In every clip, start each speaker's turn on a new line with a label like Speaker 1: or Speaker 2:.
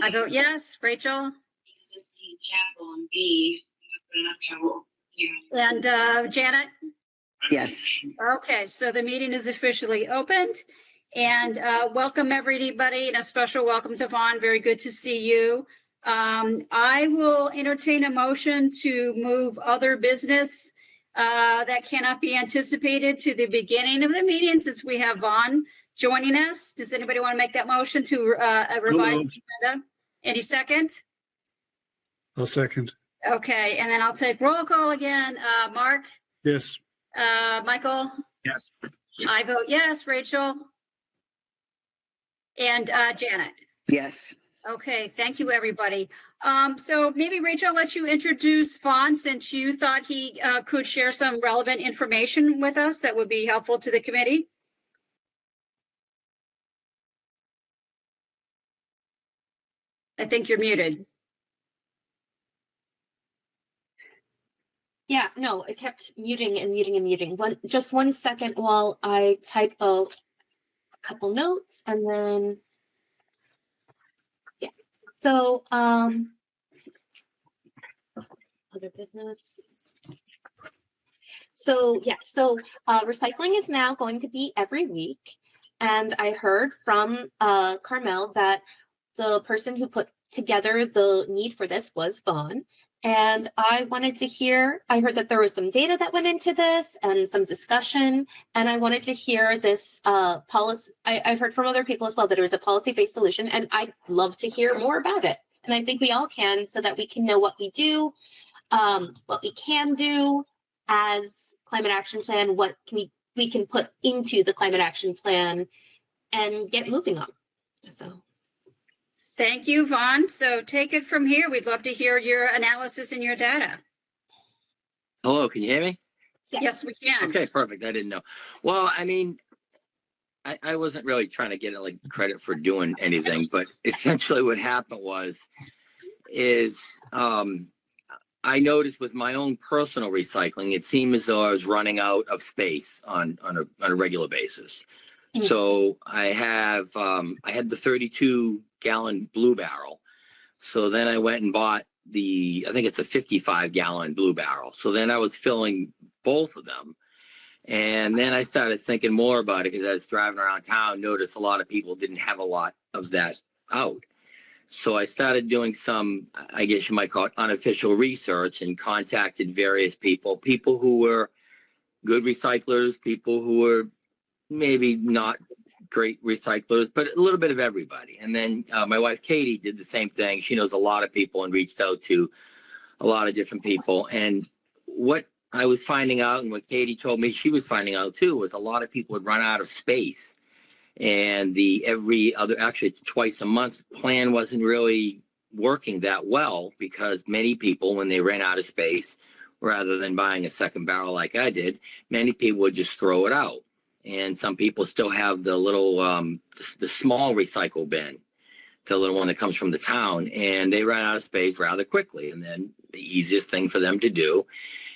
Speaker 1: I vote yes. Rachel?
Speaker 2: Existing chapel and B, enough trouble here.
Speaker 1: And Janet?
Speaker 3: Yes.
Speaker 1: Okay, so the meeting is officially opened. And welcome everybody, and a special welcome to Vaughn. Very good to see you. I will entertain a motion to move other business that cannot be anticipated to the beginning of the meeting, since we have Vaughn joining us. Does anybody want to make that motion to revise the agenda? Any second?
Speaker 4: I'll second.
Speaker 1: Okay, and then I'll take roll call again. Mark?
Speaker 4: Yes.
Speaker 1: Michael?
Speaker 4: Yes.
Speaker 1: I vote yes. Rachel? And Janet?
Speaker 3: Yes.
Speaker 1: Okay, thank you, everybody. So maybe Rachel, I'll let you introduce Vaughn, since you thought he could share some relevant information with us that would be helpful to the committee. I think you're muted.
Speaker 5: Yeah, no, it kept muting and muting and muting. Just 1 second while I type a couple notes, and then yeah. So other business. So yeah, so recycling is now going to be every week, and I heard from Carmel that the person who put together the need for this was Vaughn. And I wanted to hear, I heard that there was some data that went into this and some discussion, and I wanted to hear this policy. I've heard from other people as well that it was a policy-based solution, and I'd love to hear more about it. And I think we all can, so that we can know what we do, what we can do as climate action plan, what can we can put into the climate action plan and get moving on. So.
Speaker 1: Thank you, Vaughn. So take it from here. We'd love to hear your analysis and your data.
Speaker 6: Hello, can you hear me?
Speaker 1: Yes, we can.
Speaker 6: Okay, perfect. I didn't know. Well, I mean, I wasn't really trying to get like credit for doing anything, but essentially what happened is I noticed with my own personal recycling, it seemed as though I was running out of space on a regular basis. Mm-hmm. So I had the 32-gallon blue barrel. So then I went and bought I think it's a 55-gallon blue barrel. So then I was filling both of them. And then I started thinking more about it, because I was driving around town, noticed a lot of people didn't have a lot of that out. So I started doing some, I guess you might call it unofficial research, and contacted various people who were good recyclers, people who were maybe not great recyclers, but a little bit of everybody. And then my wife, Katie, did the same thing. She knows a lot of people and reached out to a lot of different people. And what I was finding out, and what Katie told me she was finding out too, was a lot of people would run out of space. And actually it's twice a month plan wasn't really working that well, because many people, when they ran out of space, rather than buying a second barrel like I did, many people would just throw it out. And some people still have the little, the small recycle bin, the little one that comes from the town, and they run out of space rather quickly. And then the easiest thing for them to do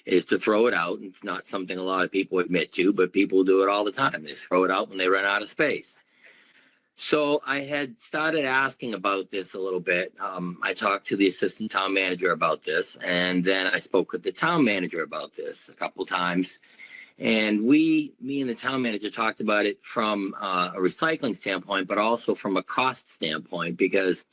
Speaker 6: is to throw it out. It's not something a lot of people admit to, but people do it all the time. They throw it out when they run out of space. So I had started asking about this a little bit. I talked to the assistant town manager about this, and then I spoke with the town manager about this a couple times. And me and the town manager talked about it from a recycling standpoint, but also from a cost standpoint, because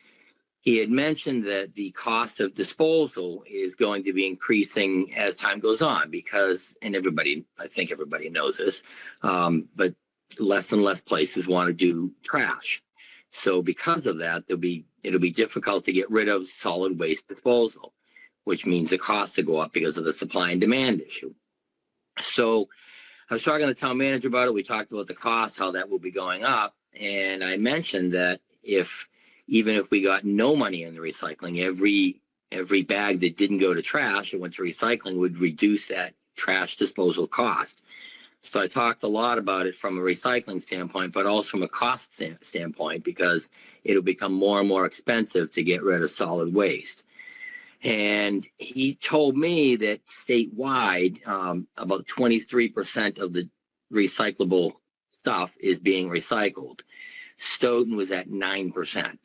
Speaker 6: he had mentioned that the cost of disposal is going to be increasing as time goes on, because, and I think everybody knows this, but less and less places want to do trash. So because of that, it'll be difficult to get rid of solid waste disposal, which means the costs will go up because of the supply and demand issue. So I was talking to the town manager about it. We talked about the cost, how that will be going up. And I mentioned that even if we got no money in the recycling, every bag that didn't go to trash and went to recycling would reduce that trash disposal cost. So I talked a lot about it from a recycling standpoint, but also from a cost standpoint, because it'll become more and more expensive to get rid of solid waste. And he told me that statewide, about 23% of the recyclable stuff is being recycled. Stoughton was at 9%.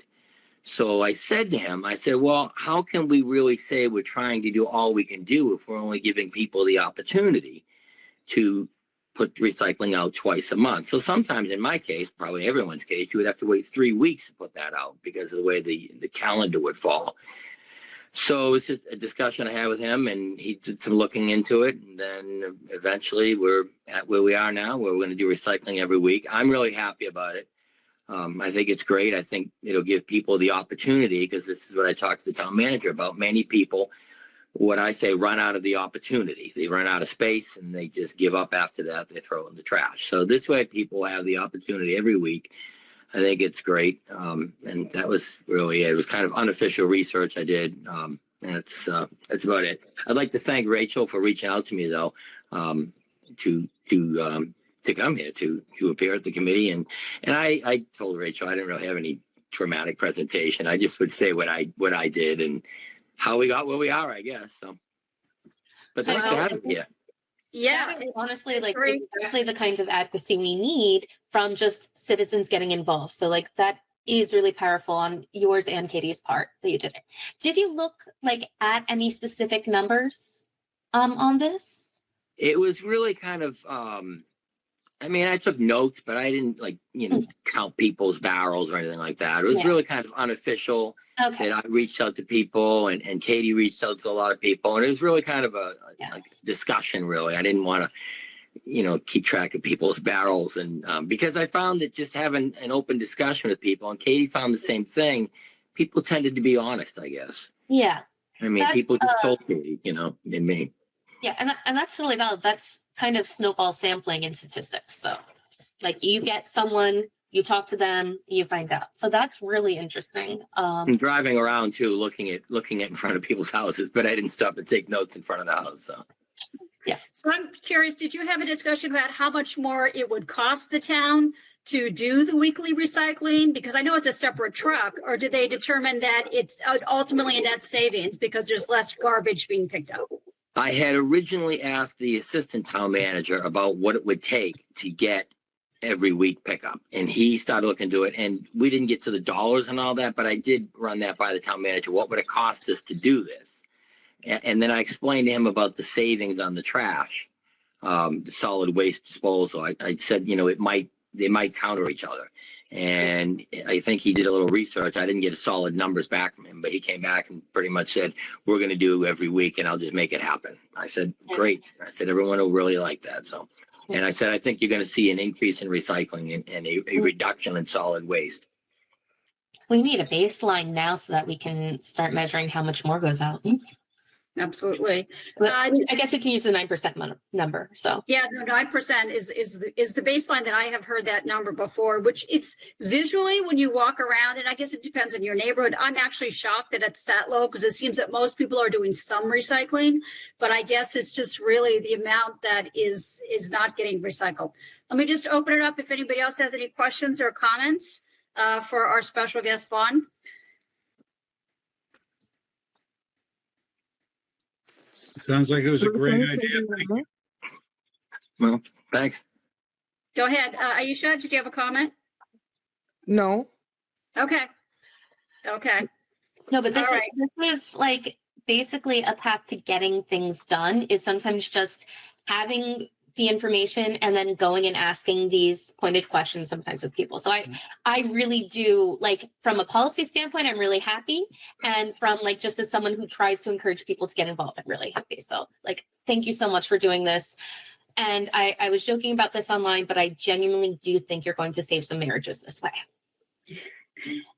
Speaker 6: So I said to him, I said, well, how can we really say we're trying to do all we can do if we're only giving people the opportunity to put recycling out twice a month? So sometimes in my case, probably everyone's case, you would have to wait 3 weeks to put that out because of the way the calendar would fall. So it was just a discussion I had with him, and he did some looking into it. And then eventually we're at where we are now, where we're going to do recycling every week. I'm really happy about it. I think it's great. I think it'll give people the opportunity, because this is what I talked to the town manager about. Many people, what I say, run out of the opportunity. They run out of space and they just give up after that. They throw it in the trash. So this way people have the opportunity every week. I think it's great. And that was really, it was kind of unofficial research I did. That's about it. I'd like to thank Rachel for reaching out to me, though, to come here to appear at the committee. And I told Rachel I didn't really have any dramatic presentation. I just would say what I did and how we got where we are, I guess. So, but thanks for having me here.
Speaker 1: Yeah,
Speaker 5: That is honestly, like,
Speaker 1: great.
Speaker 5: exactly the kinds of advocacy we need from just citizens getting involved. So, like, that is really powerful on yours and Katie's part that you did it. Did you look like at any specific numbers on this?
Speaker 6: It was really kind of, I mean, I took notes, but I didn't count people's barrels or anything like that. It was really kind of unofficial.
Speaker 5: Okay.
Speaker 6: That I reached out to people, and Katie reached out to a lot of people, and it was really kind of a discussion. Really, I didn't want to, keep track of people's barrels, and because I found that just having an open discussion with people, and Katie found the same thing. People tended to be honest, I guess.
Speaker 5: Yeah.
Speaker 6: I mean, people just told Katie, and me.
Speaker 5: Yeah, and that's really valid. That's kind of snowball sampling in statistics. So, like, you get someone, you talk to them, you find out. So that's really interesting.
Speaker 6: I'm driving around too, looking at in front of people's houses, but I didn't stop and take notes in front of the house. So.
Speaker 5: Yeah.
Speaker 1: So I'm curious, did you have a discussion about how much more it would cost the town to do the weekly recycling? Because I know it's a separate truck, or did they determine that it's ultimately a net savings because there's less garbage being picked up?
Speaker 6: I had originally asked the assistant town manager about what it would take to get every week pickup, and he started looking into it, and we didn't get to the dollars and all that, but I did run that by the town manager. What would it cost us to do this? And then I explained to him about the savings on the trash, the solid waste disposal. I said, they might counter each other. And I think he did a little research. I didn't get solid numbers back from him, but he came back and pretty much said, we're going to do every week and I'll just make it happen. I said, great. I said, everyone will really like that. So, and I said, I think you're going to see an increase in recycling and a reduction in solid waste.
Speaker 5: We need a baseline now so that we can start measuring how much more goes out.
Speaker 1: Absolutely.
Speaker 5: But I guess you can use the 9% number. So
Speaker 1: Yeah, no, 9% is the baseline that I have heard that number before, which it's visually when you walk around, and I guess it depends on your neighborhood. I'm actually shocked that it's that low because it seems that most people are doing some recycling, but I guess it's just really the amount that is not getting recycled. Let me just open it up if anybody else has any questions or comments for our special guest, Vaughn.
Speaker 4: Sounds like it was a great idea. Thank you.
Speaker 6: Well, thanks.
Speaker 1: Go ahead. Aisha, did you have a comment?
Speaker 7: No.
Speaker 1: Okay.
Speaker 5: no, but this
Speaker 1: All
Speaker 5: is,
Speaker 1: right.
Speaker 5: this is like basically a path to getting things done is sometimes just having the information and then going and asking these pointed questions sometimes with people. So I really do, like, from a policy standpoint, I'm really happy. And from, like, just as someone who tries to encourage people to get involved, I'm really happy. So, like, thank you so much for doing this. And I was joking about this online, but I genuinely do think you're going to save some marriages this way.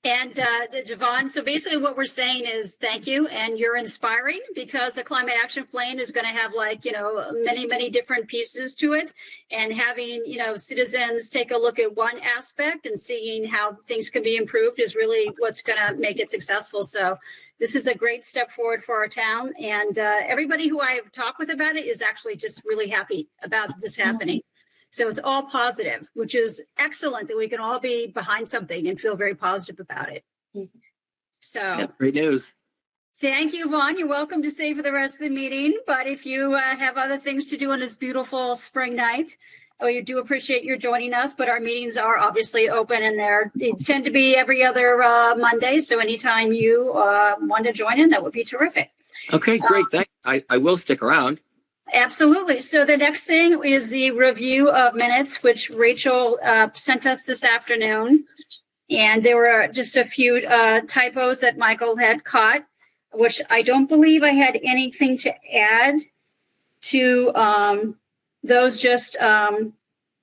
Speaker 1: And Javon, so basically what we're saying is thank you, and you're inspiring because the climate action plan is going to have many different pieces to it, and having citizens take a look at one aspect and seeing how things can be improved is really what's going to make it successful. So this is a great step forward for our town, and everybody who I have talked with about it is actually just really happy about this happening. So it's all positive, which is excellent that we can all be behind something and feel very positive about it. So
Speaker 6: Yeah, great news.
Speaker 1: Thank you, Vaughn. You're welcome to stay for the rest of the meeting. But if you have other things to do on this beautiful spring night, We do appreciate your joining us, but our meetings are obviously open and they tend to be every other Monday. So anytime you want to join in, that would be terrific.
Speaker 6: Okay, great. I will stick around.
Speaker 1: Absolutely. So the next thing is the review of minutes, which Rachel sent us this afternoon. And there were just a few typos that Michael had caught, which I don't believe I had anything to add to those, just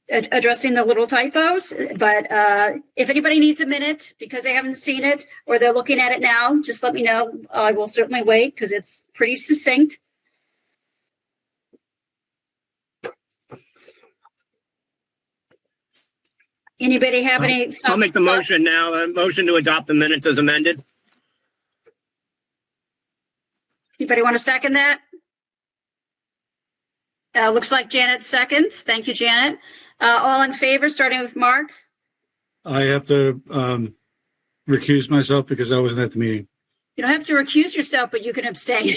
Speaker 1: addressing the little typos. But if anybody needs a minute because they haven't seen it or they're looking at it now, just let me know. I will certainly wait because it's pretty succinct. Anybody have any?
Speaker 8: I'll make the motion now. A motion to adopt the minutes as amended.
Speaker 1: Anybody want to second that? Looks like Janet seconds. Thank you, Janet. All in favor, starting with Mark?
Speaker 4: I have to recuse myself because I wasn't at the meeting.
Speaker 1: You don't have to recuse yourself, but you can abstain.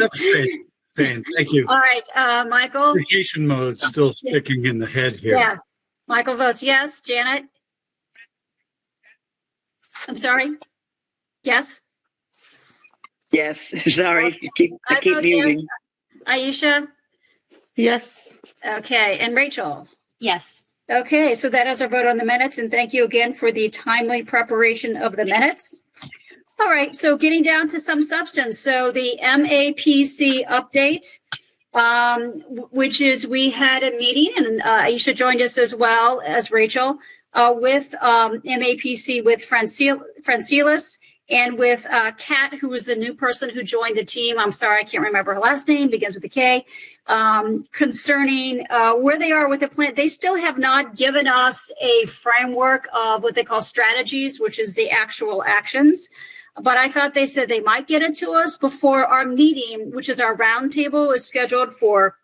Speaker 4: Abstain. Thank you.
Speaker 1: All right, Michael?
Speaker 4: Vacation mode still sticking in the head here.
Speaker 1: Yeah. Michael votes yes. Janet? I'm sorry? Yes?
Speaker 3: Yes. Sorry. I keep
Speaker 1: vote
Speaker 3: muting.
Speaker 1: Yes. Aisha?
Speaker 7: Yes.
Speaker 1: Okay. And Rachel?
Speaker 5: Yes.
Speaker 1: Okay. So that is our vote on the minutes. And thank you again for the timely preparation of the minutes. All right. So getting down to some substance. So the MAPC update. Which is we had a meeting and Aisha joined us as well as Rachel with MAPC with Francilis and with Kat, who was the new person who joined the team. I'm sorry, I can't remember her last name, begins with a K, concerning where they are with the plan. They still have not given us a framework of what they call strategies, which is the actual actions. But I thought they said they might get it to us before our meeting, which is our roundtable, is scheduled for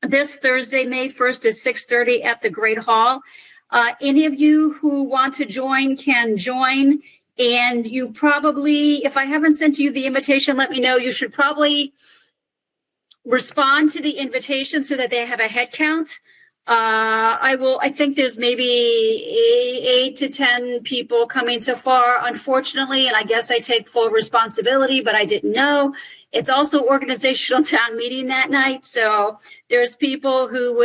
Speaker 1: this Thursday, May 1st at 6:30 at the Great Hall. Any of you who want to join can join. And you probably, if I haven't sent you the invitation, let me know. You should probably respond to the invitation so that they have a head count. I think there's maybe 8 to 10 people coming so far, unfortunately, and I guess I take full responsibility, but I didn't know. It's also organizational town meeting that night. So there's people who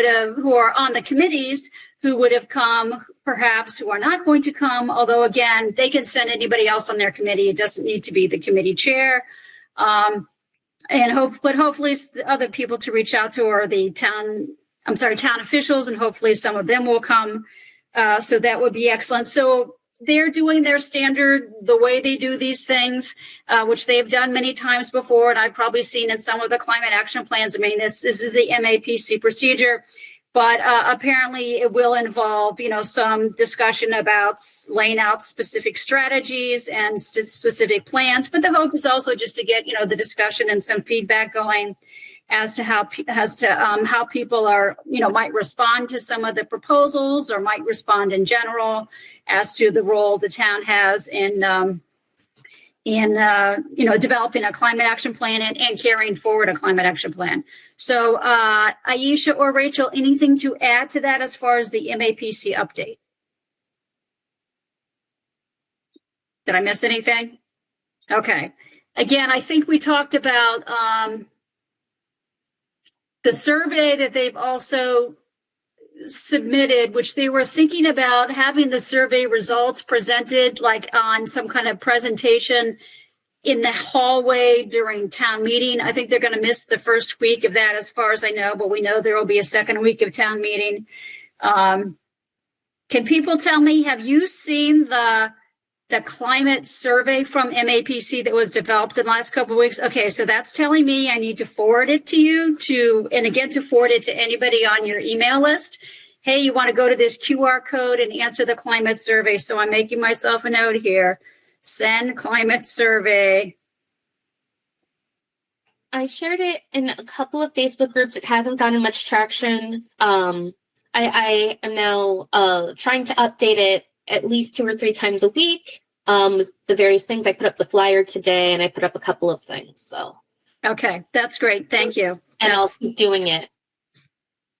Speaker 1: are on the committees who would have come, perhaps who are not going to come. Although again, they can send anybody else on their committee. It doesn't need to be the committee chair. But hopefully other people to reach out to are the town officials, and hopefully some of them will come. So that would be excellent. So they're doing their standard, the way they do these things, which they've done many times before. And I've probably seen in some of the climate action plans. I mean, this is the MAPC procedure, but apparently it will involve, some discussion about laying out specific strategies and specific plans. But the hope is also just to get, the discussion and some feedback going as to how people are, might respond to some of the proposals or might respond in general as to the role the town has in developing a climate action plan and carrying forward a climate action plan. So Aisha or Rachel, anything to add to that as far as the MAPC update? Did I miss anything? Okay. Again, I think we talked about the survey that they've also submitted, which they were thinking about having the survey results presented like on some kind of presentation in the hallway during town meeting. I think they're going to miss the first week of that as far as I know, but we know there will be a second week of town meeting. Can people tell me, have you seen the climate survey from MAPC that was developed in the last couple of weeks? Okay, so that's telling me I need to forward it to you to forward it to anybody on your email list. Hey, you want to go to this QR code and answer the climate survey. So I'm making myself a note here. Send climate survey.
Speaker 5: I shared it in a couple of Facebook groups. It hasn't gotten much traction. I am now trying to update it at least 2 or 3 times a week. The various things. I put up the flyer today and I put up a couple of things. So
Speaker 1: okay, that's great. Thank you.
Speaker 5: And I'll keep doing it.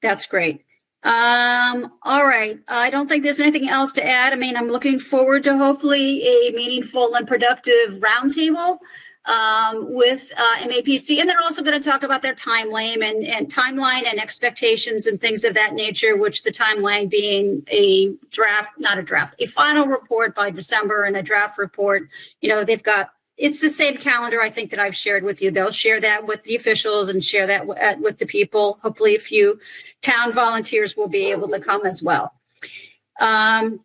Speaker 1: That's great. All right. I don't think there's anything else to add. I mean, I'm looking forward to hopefully a meaningful and productive roundtable with MAPC, and they're also going to talk about their timeline and expectations and things of that nature, which the timeline being a final report by December and a draft report. You know, it's the same calendar, I think, that I've shared with you. They'll share that with the officials and share that with the people. Hopefully a few town volunteers will be able to come as well. All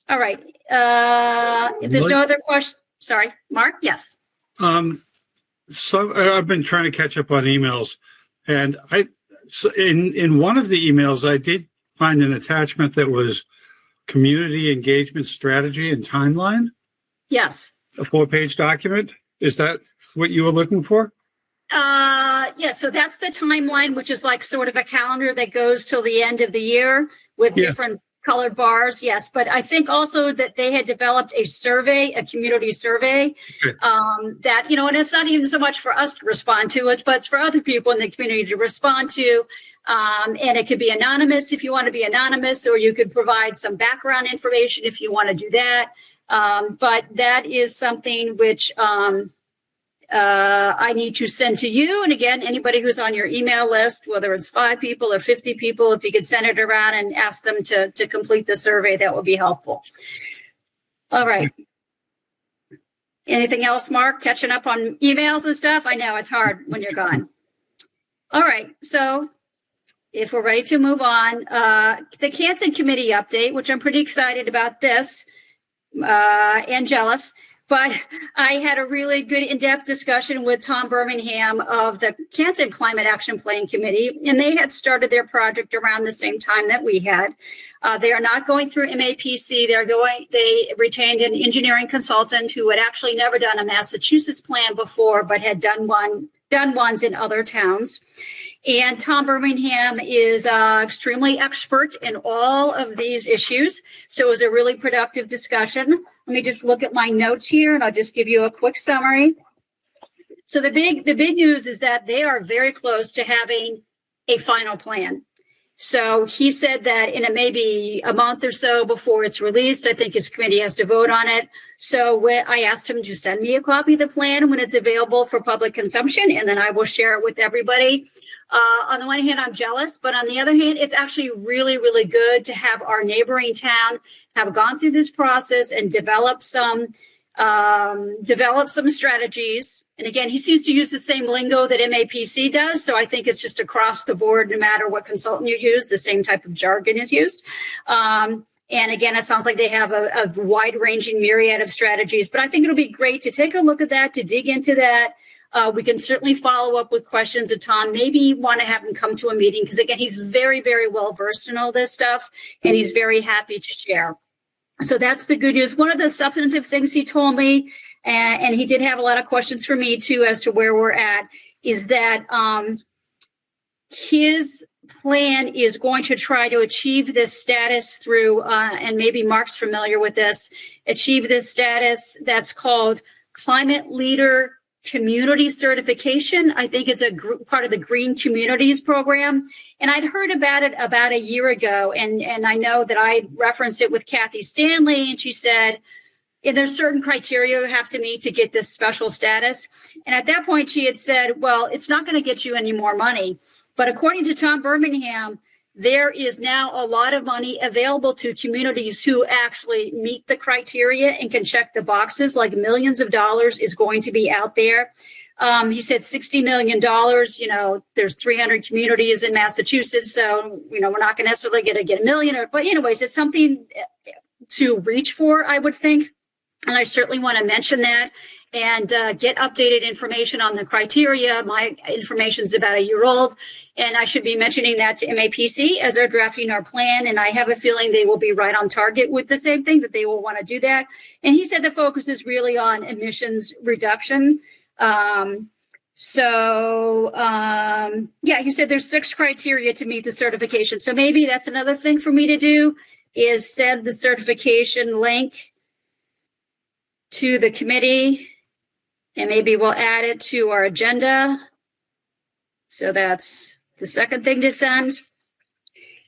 Speaker 1: right. If there's no other question, sorry, Mark, yes.
Speaker 4: So I've been trying to catch up on emails, and in one of the emails, I did find an attachment that was community engagement strategy and timeline.
Speaker 1: Yes.
Speaker 4: A 4-page document. Is that what you were looking for?
Speaker 1: Yeah, so that's the timeline, which is like sort of a calendar that goes till the end of the year with different colored bars. Yes, but I think also that they had developed a survey, a community survey, that, you know, and it's not even so much for us to respond to it, but it's for other people in the community to respond to. And it could be anonymous if you want to be anonymous, or you could provide some background information if you want to do that. But that is something which I need to send to you. And again, anybody who's on your email list, whether it's 5 people or 50 people, if you could send it around and ask them to complete the survey, that would be helpful. All right. Anything else, Mark? Catching up on emails and stuff? I know it's hard when you're gone. All right. So if we're ready to move on, the Canton Committee update, which I'm pretty excited about this. And jealous, but I had a really good in-depth discussion with Tom Birmingham of the Canton Climate Action Plan Committee, and they had started their project around the same time that we had. They are not going through MAPC. They retained an engineering consultant who had actually never done a Massachusetts plan before, but had done ones in other towns. And Tom Birmingham is extremely expert in all of these issues. So it was a really productive discussion. Let me just look at my notes here and I'll just give you a quick summary. So the big news is that they are very close to having a final plan. So he said that in maybe a month or so before it's released, I think his committee has to vote on it. So I asked him to send me a copy of the plan when it's available for public consumption, and then I will share it with everybody. On the one hand, I'm jealous, but on the other hand, it's actually really, really good to have our neighboring town have gone through this process and develop some strategies. And again, he seems to use the same lingo that MAPC does. So I think it's just across the board, no matter what consultant you use, the same type of jargon is used. And again, it sounds like they have a wide-ranging myriad of strategies, but I think it'll be great to take a look at that, to dig into that. We can certainly follow up with questions of Tom, maybe want to have him come to a meeting, because again, he's very, very well versed in all this stuff, and he's very happy to share. So that's the good news. One of the substantive things he told me, and he did have a lot of questions for me too, as to where we're at, is that his plan is going to try to achieve this status through, and maybe Mark's familiar with this, achieve this status that's called Climate Leader Community Certification. I think it's a part of the Green Communities program. And I'd heard about it about a year ago. And I know that I referenced it with Kathy Stanley, and she said, there's certain criteria you have to meet to get this special status. And at that point, she had said, well, it's not going to get you any more money. But according to Tom Birmingham, there is now a lot of money available to communities who actually meet the criteria and can check the boxes, like millions of dollars is going to be out there. He said $60 million, there's 300 communities in Massachusetts. So, we're not going to necessarily get a million, but anyways, it's something to reach for, I would think. And I certainly want to mention that and get updated information on the criteria. My information is about a year old, and I should be mentioning that to MAPC as they're drafting our plan. And I have a feeling they will be right on target with the same thing, that they will want to do that. And he said the focus is really on emissions reduction. He said there's 6 criteria to meet the certification. So maybe that's another thing for me to do, is send the certification link to the committee, and maybe we'll add it to our agenda. So that's the second thing to send.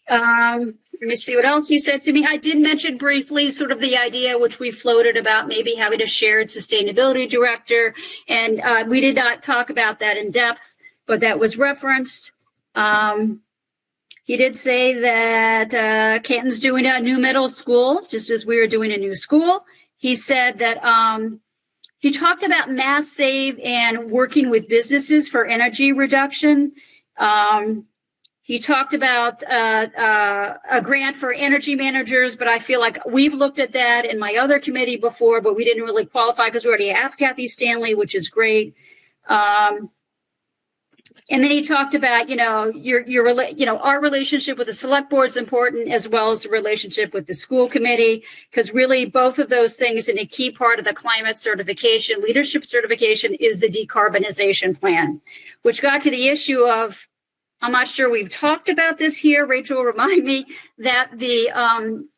Speaker 1: Let me see what else you said to me. I did mention briefly sort of the idea which we floated about maybe having a shared sustainability director. And we did not talk about that in depth, but that was referenced. He did say that Canton's doing a new middle school, just as we were doing a new school. He said that he talked about Mass Save and working with businesses for energy reduction. He talked about a grant for energy managers, but I feel like we've looked at that in my other committee before, but we didn't really qualify because we already have Kathy Stanley, which is great. And then he talked about, our relationship with the select board is important, as well as the relationship with the school committee, because really both of those things, and a key part of the climate certification, leadership certification, is the decarbonization plan, which got to the issue of, I'm not sure we've talked about this here. Rachel, remind me that the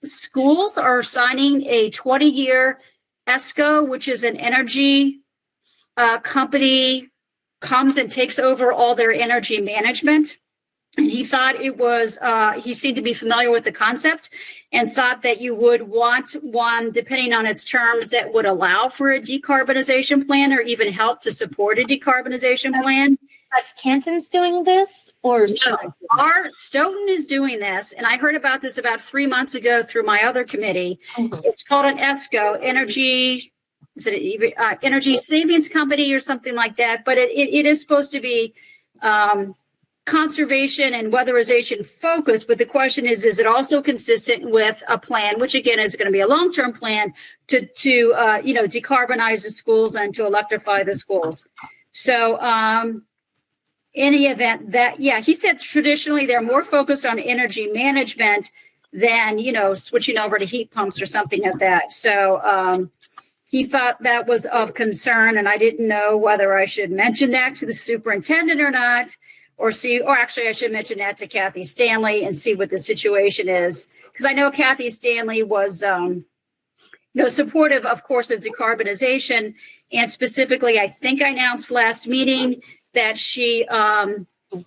Speaker 1: schools are signing a 20-year ESCO, which is an energy company, comes and takes over all their energy management. And he thought it was, he seemed to be familiar with the concept and thought that you would want one, depending on its terms, that would allow for a decarbonization plan or even help to support a decarbonization plan.
Speaker 5: That's Canton's doing this, or
Speaker 1: No, our Stoughton is doing this, and I heard about this about 3 months ago through my other committee.
Speaker 5: Mhm.
Speaker 1: It's called an ESCO, energy savings company or something like that. But it is supposed to be conservation and weatherization focused. But the question is it also consistent with a plan, which again is going to be a long-term plan to decarbonize the schools and to electrify the schools. So any event that, he said traditionally they're more focused on energy management than, switching over to heat pumps or something like that. So he thought that was of concern, and I didn't know whether I should mention that to the superintendent or not, or actually I should mention that to Kathy Stanley and see what the situation is. Because I know Kathy Stanley was, supportive, of course, of decarbonization. And specifically, I think I announced last meeting that she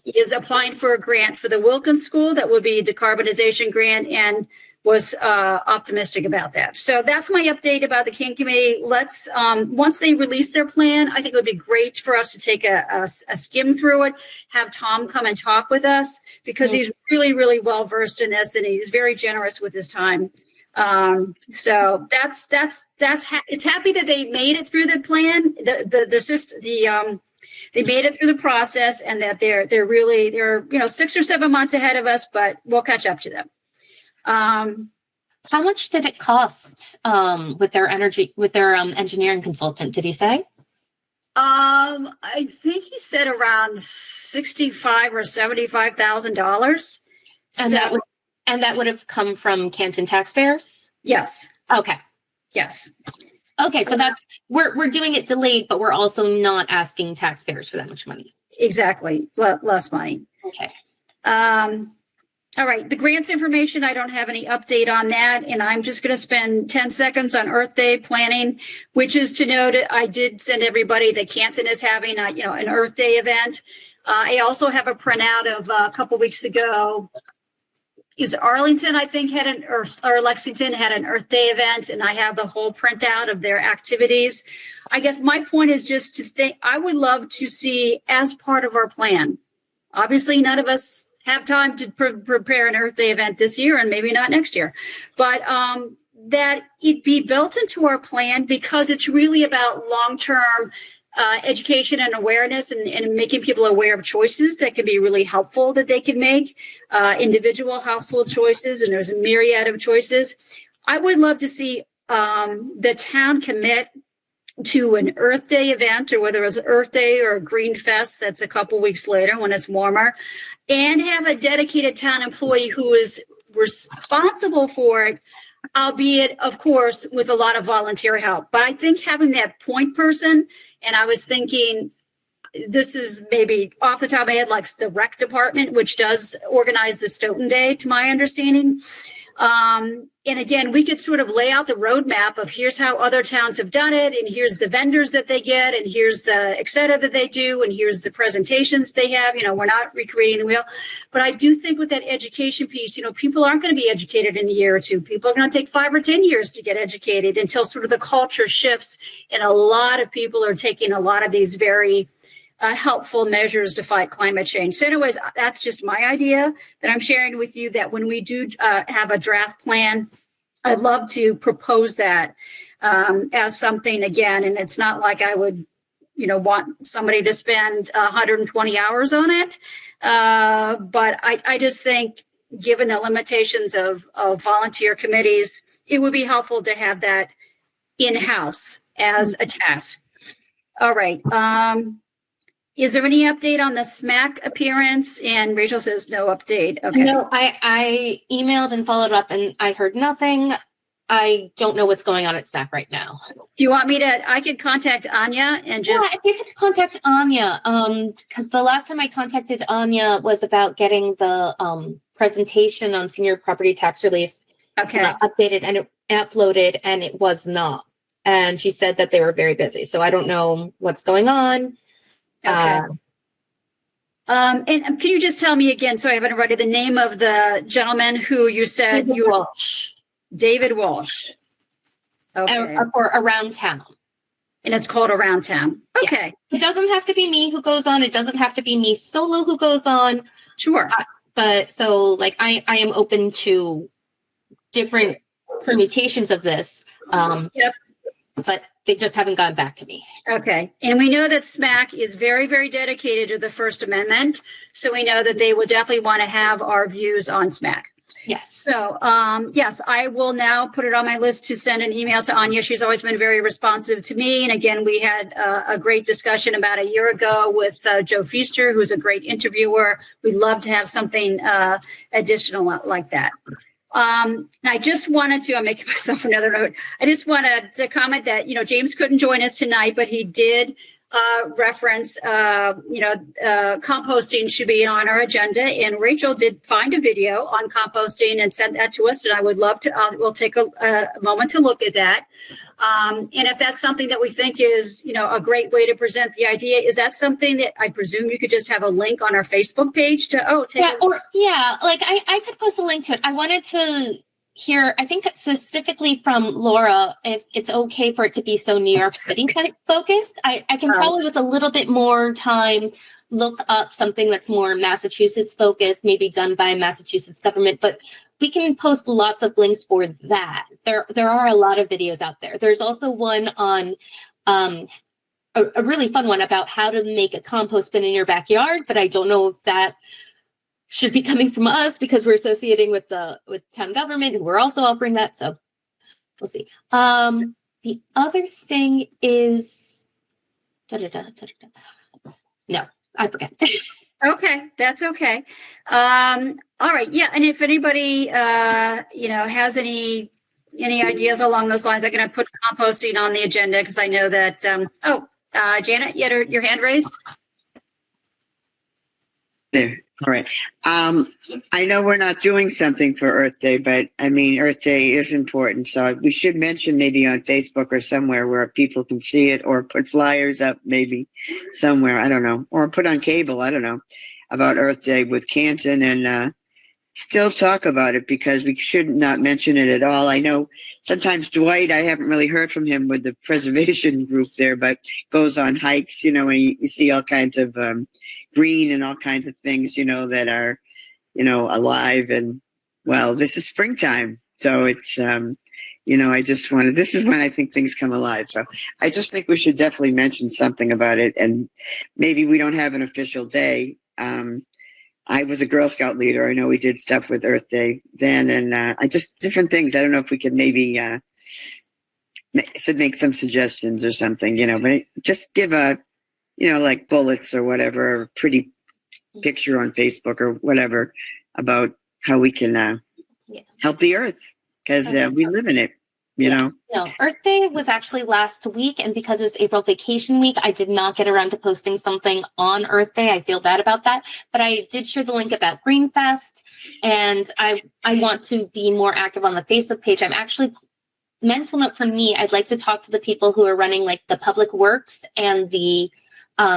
Speaker 1: is applying for a grant for the Wilkins School. That would be a decarbonization grant, and was optimistic about that. So that's my update about the King Committee. Let's, once they release their plan, I think it would be great for us to take a skim through it, have Tom come and talk with us, because he's really, really well versed in this, and he's very generous with his time. So it's happy that they made it through the plan, they made it through the process, and that they're 6 or 7 months ahead of us, but we'll catch up to them.
Speaker 5: How much did it cost with their engineering consultant? Did he say?
Speaker 1: I think he said around $65,000 or $75,000.
Speaker 5: And that would have come from Canton taxpayers?
Speaker 1: Yes.
Speaker 5: Okay.
Speaker 1: Yes.
Speaker 5: Okay, so that's we're doing it delayed, but we're also not asking taxpayers for that much money.
Speaker 1: Exactly. Less money.
Speaker 5: Okay.
Speaker 1: All right. The grants information, I don't have any update on that. And I'm just going to spend 10 seconds on Earth Day planning, which is to note, I did send everybody that Canton is having an Earth Day event. I also have a printout of a couple weeks ago. It was Arlington, I think, or Lexington had an Earth Day event, and I have the whole printout of their activities. I guess my point is just to think, I would love to see, as part of our plan, obviously none of us have time to prepare an Earth Day event this year, and maybe not next year, but that it be built into our plan, because it's really about long-term education and awareness, and making people aware of choices that can be really helpful that they can make, individual household choices, and there's a myriad of choices. I would love to see the town commit to an Earth Day event, or whether it's Earth Day or a Green Fest that's a couple weeks later when it's warmer, and have a dedicated town employee who is responsible for it, albeit, of course, with a lot of volunteer help. But I think having that point person, and I was thinking, this is maybe off the top of my head, like the rec department, which does organize the Stoughton Day, to my understanding. And again, we could sort of lay out the roadmap of here's how other towns have done it, and here's the vendors that they get, and here's the et cetera that they do, and here's the presentations they have. We're not recreating the wheel. But I do think with that education piece, people aren't going to be educated in a year or two. People are going to take 5 or 10 years to get educated until sort of the culture shifts, and a lot of people are taking a lot of these very helpful measures to fight climate change. So anyways, that's just my idea that I'm sharing with you, that when we do have a draft plan, I'd love to propose that as something again. And it's not like I would, want somebody to spend 120 hours on it. But I just think given the limitations of volunteer committees, it would be helpful to have that in-house as a task. All right. Is there any update on the SMAC appearance? And Rachel says no update. Okay.
Speaker 5: No, I emailed and followed up and I heard nothing. I don't know what's going on at SMAC right now.
Speaker 1: Do you want me to, I could contact Anya and just.
Speaker 5: Yeah, if you could contact Anya, because the last time I contacted Anya was about getting the presentation on senior property tax relief updated and uploaded, and it was not. And she said that they were very busy. So I don't know what's going on.
Speaker 1: Okay. And can you just tell me again, so I haven't read it, the name of the gentleman who you said
Speaker 5: David Walsh.
Speaker 1: David Walsh. Okay.
Speaker 5: Or Around Town.
Speaker 1: And it's called Around Town. Okay.
Speaker 5: Yeah. It doesn't have to be me who goes on. It doesn't have to be me solo who goes on.
Speaker 1: Sure.
Speaker 5: But so like I am open to different permutations of this.
Speaker 1: Yep.
Speaker 5: But they just haven't gotten back to me. Okay.
Speaker 1: And we know that SMAC is very, very dedicated to the First Amendment. So we know that they will definitely want to have our views on SMAC.
Speaker 5: Yes.
Speaker 1: So, yes, I will now put it on my list to send an email to Anya. She's always been very responsive to me. And again, we had a great discussion about a year ago with Joe Feaster, who's a great interviewer. We'd love to have something additional like that. And I just wanted to, I'm making myself another note. I just wanted to comment that, James couldn't join us tonight, but he did reference, composting should be on our agenda. And Rachel did find a video on composting and sent that to us. And I would love to, we'll take a moment to look at that. And if that's something that we think is, a great way to present the idea, is that something that I presume you could just have a link on our Facebook page to,
Speaker 5: I could post a link to it. I wanted to hear, I think specifically from Laura, if it's okay for it to be so New York City focused. I can probably with a little bit more time look up something that's more Massachusetts focused, maybe done by Massachusetts government, but we can post lots of links for that. There are a lot of videos out there. There's also one on a really fun one about how to make a compost bin in your backyard, but I don't know if that should be coming from us because we're associating with town government and we're also offering that. So we'll see. The other thing is, no, I forget.
Speaker 1: Okay, that's okay. All right, yeah, and if anybody, has any ideas along those lines, I'm going to put composting on the agenda because I know that. Janet, you had your hand raised.
Speaker 3: There. All right. I know we're not doing something for Earth Day, but Earth Day is important. So we should mention maybe on Facebook or somewhere where people can see it, or put flyers up maybe somewhere. I don't know. Or put on cable. I don't know, about Earth Day with Canton, and still talk about it, because we should not mention it at all. I know sometimes Dwight, I haven't really heard from him with the preservation group there, but goes on hikes, and you see all kinds of green and all kinds of things, that are, alive. And well, this is springtime. So it's, this is when I think things come alive. So I just think we should definitely mention something about it. And maybe we don't have an official day. I was a Girl Scout leader. I know we did stuff with Earth Day then, and just different things. I don't know if we could maybe make some suggestions or something, but just give a, like bullets or whatever, a pretty picture on Facebook or whatever about how we can help the earth, because we live in it. you know?
Speaker 5: No, Earth Day was actually last week, and because it was April vacation week, I did not get around to posting something on Earth Day. I feel bad about that, but I did share the link about Greenfest, and I want to be more active on the Facebook page. I'm actually, mental note for me, I'd like to talk to the people who are running like the Public Works and the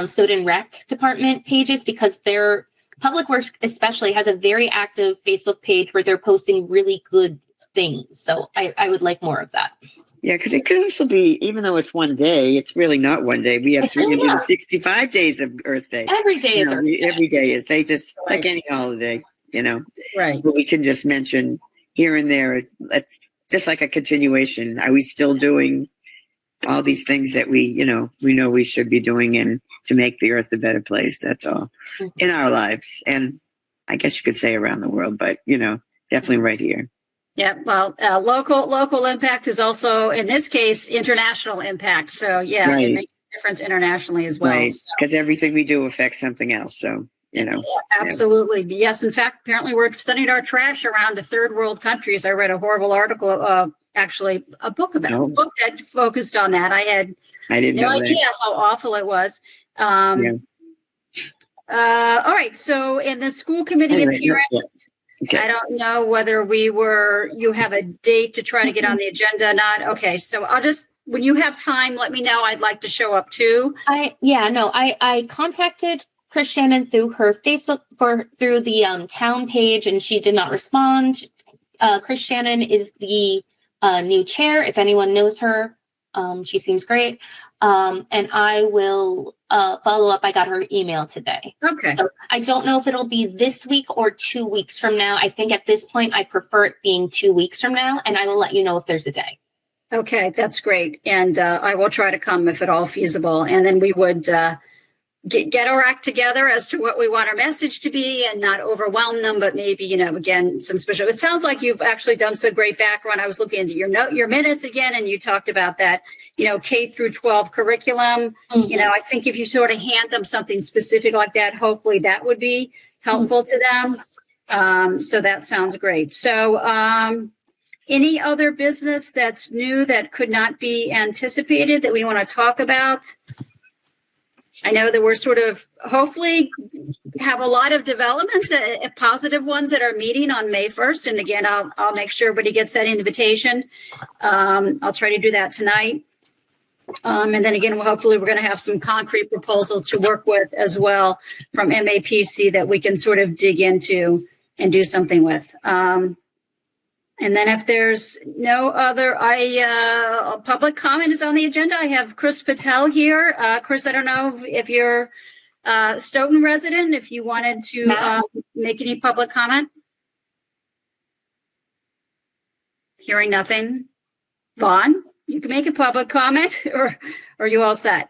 Speaker 5: Stoughton Rec Department pages, because their Public Works especially has a very active Facebook page where they're posting really good things. So I would like more of that.
Speaker 3: Yeah, because it could also be, even though it's one day, it's really not one day. We have
Speaker 5: It's really not.
Speaker 3: 365 days of Earth Day.
Speaker 5: Every day is Earth Day.
Speaker 3: Every day is. They just,
Speaker 1: Right.
Speaker 3: like any holiday, you know.
Speaker 1: Right.
Speaker 3: But we can just mention here and there. It's just like a continuation. Are we still doing all these things that we know we should be doing and to make the earth a better place? That's all in our lives. And I guess you could say around the world, but, definitely right here.
Speaker 1: Yeah, well, local impact is also, in this case, international impact. So yeah,
Speaker 3: Right.
Speaker 1: it makes a difference internationally as well.
Speaker 3: Right.
Speaker 1: So,
Speaker 3: Because everything we do affects something else. So,
Speaker 1: absolutely. Yes. In fact, apparently we're sending our trash around to third world countries. I read a horrible article, actually a book that focused on that. I had
Speaker 3: I didn't
Speaker 1: no
Speaker 3: know
Speaker 1: idea
Speaker 3: that.
Speaker 1: how awful it was. All right. So in the school committee
Speaker 3: Anyway,
Speaker 1: appearance,
Speaker 3: Okay.
Speaker 1: I don't know whether you have a date to try to get on the agenda or not. Okay. So when you have time, let me know. I'd like to show up too.
Speaker 5: I contacted Chris Shannon through her Facebook through the town page, and she did not respond. Chris Shannon is the new chair. If anyone knows her, she seems great. And I will follow up. I got her email today.
Speaker 1: Okay.
Speaker 5: So I don't know if it'll be this week or 2 weeks from now. I think at this point, I prefer it being 2 weeks from now, and I will let you know if there's a day.
Speaker 1: Okay. That's great. And I will try to come if at all feasible. And then we would get our act together as to what we want our message to be and not overwhelm them, but maybe, again, some special. It sounds like you've actually done some great background. I was looking at your minutes again, and you talked about that, K through 12 curriculum.
Speaker 5: Mhm.
Speaker 1: I think if you sort of hand them something specific like that, hopefully that would be helpful to them. So that sounds great. So any other business that's new that could not be anticipated that we want to talk about? I know that we're sort of hopefully have a lot of developments, positive ones at our meeting on May 1st. And again, I'll make sure everybody gets that invitation. I'll try to do that tonight. And then again, hopefully we're going to have some concrete proposals to work with as well from MAPC that we can sort of dig into and do something with. And then if there's no other, public comment is on the agenda. I have Chris Patel here. Chris, I don't know if you're a Stoughton resident, if you wanted to make any public comment. Hearing nothing. Vaughn, you can make a public comment, or are you all set?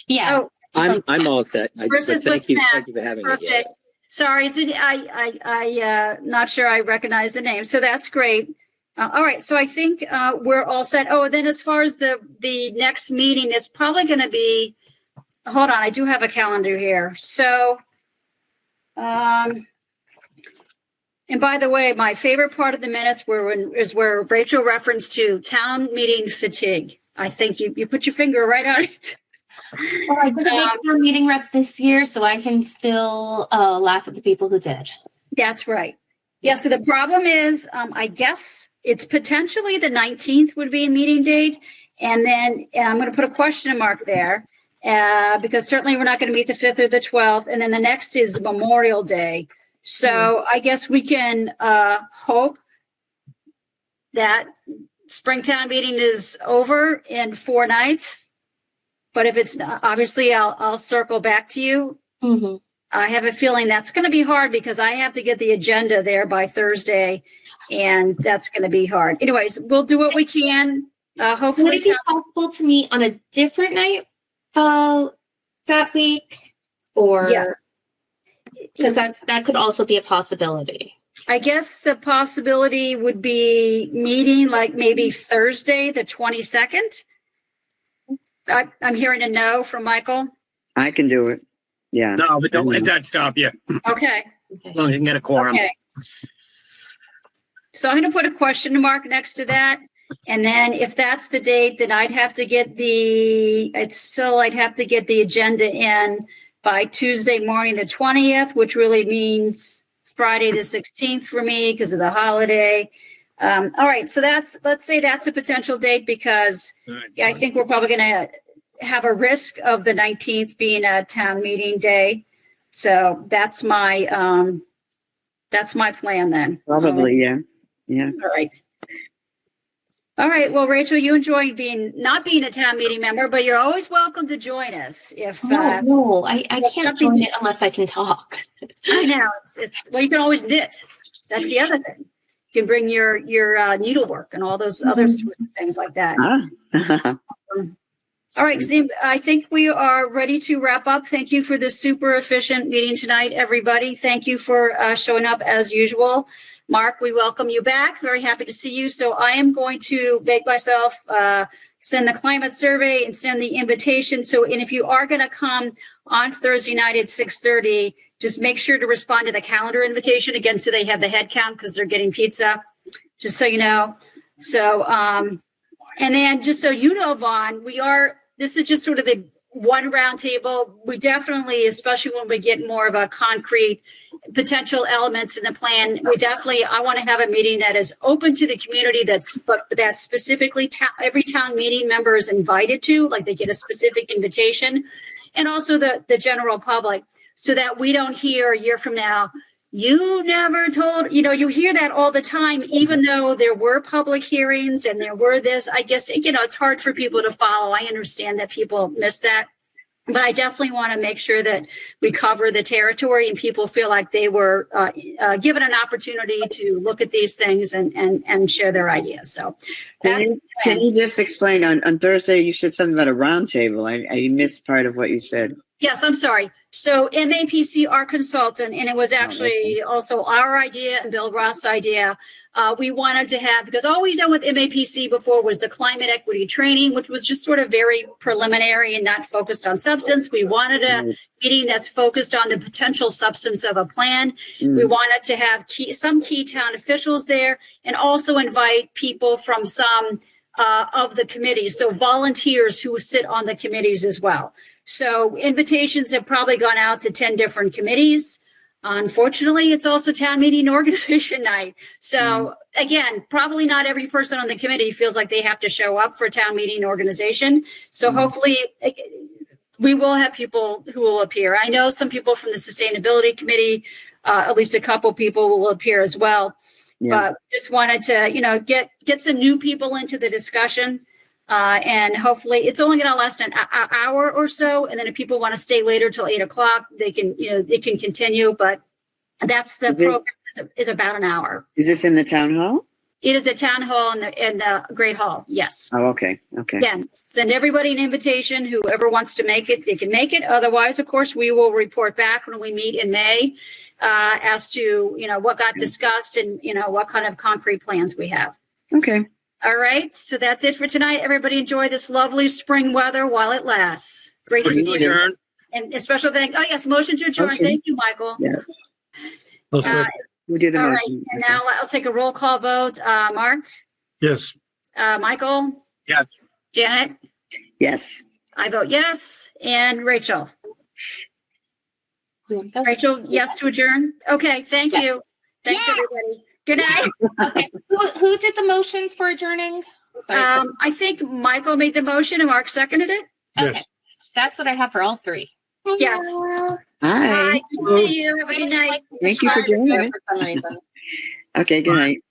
Speaker 5: Yeah.
Speaker 1: Oh,
Speaker 6: I'm all set.
Speaker 1: Chris is with
Speaker 6: Thank
Speaker 1: Snap.
Speaker 6: you for having me. here.
Speaker 1: Perfect. Sorry, I not sure I recognize the name. So that's great. All right. So I think we're all set. Oh, and then as far as the next meeting, it's probably going to be, hold on, I do have a calendar here. So, and by the way, my favorite part of the minutes is where Rachel referenced to town meeting fatigue. I think you put your finger right on it.
Speaker 5: Well, I didn't make our meeting reps this year, so I can still laugh at the people who did.
Speaker 1: That's right. Yeah. So the problem is, I guess it's potentially the 19th would be a meeting date. And then I'm going to put a question mark there because certainly we're not going to meet the 5th or the 12th. And then the next is Memorial Day. So I guess we can hope that Springtown meeting is over in 4 nights. But if it's not, obviously I'll circle back to you.
Speaker 5: Mm-hmm.
Speaker 1: I have a feeling that's going to be hard because I have to get the agenda there by Thursday, and that's going to be hard. Anyways, we'll do what we can.
Speaker 5: Would
Speaker 1: Hopefully,
Speaker 5: it be possible to meet on a different night that week? Or
Speaker 1: yes.
Speaker 5: because that could also be a possibility.
Speaker 1: I guess the possibility would be meeting like maybe Thursday, the 22nd. I'm hearing a no from Michael.
Speaker 3: I can do it. Yeah.
Speaker 8: No, but don't let that stop you.
Speaker 1: Okay.
Speaker 8: As long as you can get a quorum.
Speaker 1: Okay. So I'm going to put a question mark next to that. And then if that's the date, then I'd have to get the agenda in by Tuesday morning, the 20th, which really means Friday, the 16th for me because of the holiday. All right. So let's say that's a potential date because I think we're probably going to have a risk of the 19th being a town meeting day. So that's my plan then.
Speaker 3: Probably, yeah. Yeah.
Speaker 1: All right. All right. Well, Rachel, you enjoy not being a town meeting member, but you're always welcome to join us. If
Speaker 5: No, I can't
Speaker 1: something
Speaker 5: join
Speaker 1: to-
Speaker 5: it unless I can talk.
Speaker 1: I know well, you can always knit. That's the other thing. You can bring your needlework and all those other sorts of things like that.
Speaker 3: Ah.
Speaker 1: All right, Zim, I think we are ready to wrap up. Thank you for this super efficient meeting tonight, everybody. Thank you for showing up as usual. Mark, we welcome you back. Very happy to see you. So I am going to make myself send the climate survey and send the invitation. So, and if you are going to come on Thursday night at 6:30, just make sure to respond to the calendar invitation again, so they have the head count because they're getting pizza, just so you know. So, and then just so you know, Vaughn, this is just sort of the one round table. We definitely, especially when we get more of a concrete potential elements in the plan, I want to have a meeting that is open to the community that's specifically every town meeting member is invited to, like they get a specific invitation, and also the general public, so that we don't hear a year from now, you never told, you hear that all the time, even though there were public hearings and there were this, I guess, it's hard for people to follow. I understand that people miss that, but I definitely want to make sure that we cover the territory and people feel like they were given an opportunity to look at these things and share their ideas. So
Speaker 3: Can you just explain on Thursday, you said something about a round table. I missed part of what you said.
Speaker 1: Yes, I'm sorry. So MAPC, our consultant, and it was actually also our idea and Bill Ross' idea. We wanted to have, because all we've done with MAPC before was the climate equity training, which was just sort of very preliminary and not focused on substance. We wanted a meeting that's focused on the potential substance of a plan. We wanted to have some key town officials there and also invite people from some of the committees. So volunteers who sit on the committees as well. So invitations have probably gone out to 10 different committees. Unfortunately, it's also town meeting organization night. So again, probably not every person on the committee feels like they have to show up for town meeting organization. So hopefully we will have people who will appear. I know some people from the sustainability committee, at least a couple people will appear as well.
Speaker 3: Yeah.
Speaker 1: But just wanted to, get some new people into the discussion. And hopefully it's only going to last an hour or so. And then if people want to stay later till 8:00, they can, it can continue. But that's the program is about an hour.
Speaker 3: Is this in the town hall?
Speaker 1: It is a town hall in the Great Hall. Yes.
Speaker 3: Oh, okay. Okay.
Speaker 1: Again, send everybody an invitation. Whoever wants to make it, they can make it. Otherwise, of course, we will report back when we meet in May as to, what got discussed and, what kind of concrete plans we have.
Speaker 3: Okay.
Speaker 1: All right. So that's it for tonight. Everybody enjoy this lovely spring weather while it lasts. Great to see you.
Speaker 8: Adjourn.
Speaker 1: And a special thank. Oh, yes. Motion to adjourn.
Speaker 3: Motion.
Speaker 1: Thank you, Michael.
Speaker 3: Yeah. We did a
Speaker 1: All right.
Speaker 3: motion.
Speaker 1: And now I'll take a roll call vote. Mark,
Speaker 4: Yes.
Speaker 1: Michael,
Speaker 8: Yes.
Speaker 1: Janet,
Speaker 3: Yes.
Speaker 1: I vote yes. And Rachel. Rachel, yes to adjourn. Okay. Thank you. Thanks, everybody. Good night.
Speaker 5: Okay. Who did the motions for adjourning? Sorry.
Speaker 1: I think Michael made the motion and Mark seconded it.
Speaker 5: Okay.
Speaker 4: Yes.
Speaker 5: That's what I have for all three.
Speaker 1: Yes.
Speaker 3: Hi.
Speaker 1: Bye. Good to see you. Have a good night.
Speaker 3: Thank you for joining.
Speaker 5: For some reason.
Speaker 3: Okay. Good night.